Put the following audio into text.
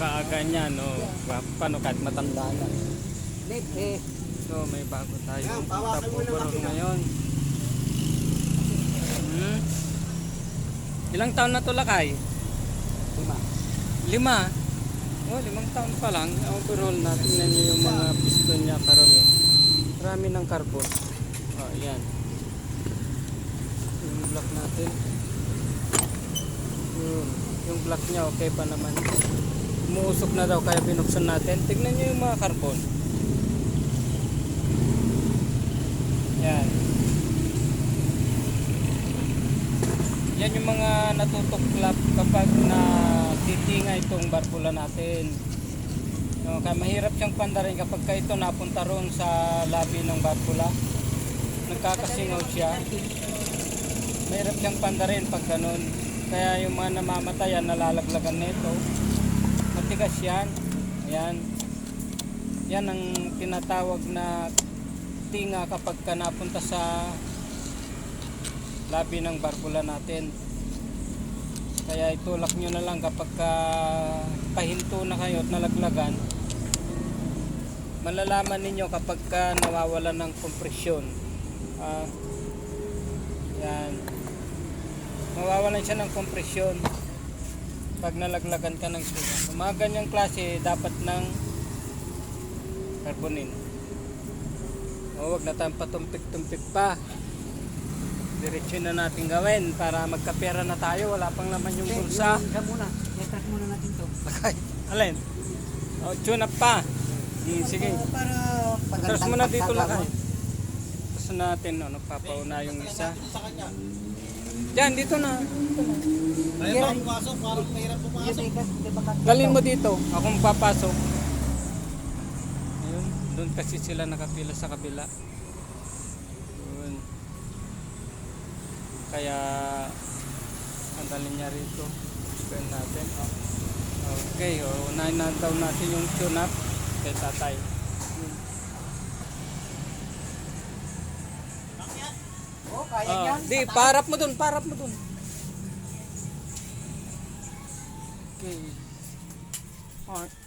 Napakaaga niya, no? Paano kahit matanda na. Libre. So, may bago tayong tapo-burol ngayon. Ilang taon na to lakay? 5. 5. Oh, 5 taon pa lang. Ang overall natin na nyo yung mga piston niya karami. Marami ng carbon. Oh, yan. Yung block natin. Yung block niya okay pa naman. Umuusok na daw kaya binuksan natin. Tignan nyo yung mga carbon. Yan. Yan yung mga natutuklap kapag na titinga itong barbula natin. No, kaya mahirap siyang pandarin kapag ka ito napunta roon sa labi ng barbula. Nagkakasingaw siya. Mahirap siyang pandarin pag ganun. Kaya yung mga namamatayan nalalaglagan nito. Matigas yan. Ayan. Yan ang tinatawag na tinga kapag ka napunta sa labi ng barbula natin. Kaya itulak nyo na lang kapag ka pahinto na kayo at nalaglagan. Malalaman ninyo kapag ka nawawalan ng kompresyon. Yan. Mawawalan siya ng kompresyon pag nalaglagan ka ng suga. Sa mga ganyang klase dapat ng carbonin. Huwag na tayong patumpik-tumpik pa. Diretso na natin gawin para magkapera na tayo. Wala pang laman yung bulsa. Muna. I-track muna natin to. Alin? O, tune up pa. Sige. Para Tapos muna dito lang kayo. Tapos natin, no, nagpapauna yung isa. Diyan, dito na. Mahirap pumasok, parang mahirap pumasok. Galin mo dito. Akong papasok. Ayun. Doon kasi sila nakapila sa kabila. Ayun. Kaya ang dalhin niya rito. Spend natin. Okay. Unahin na daw natin yung tune up kay tatay. Oh, kaya yan. Di, parap mo dun. Okay. Alright.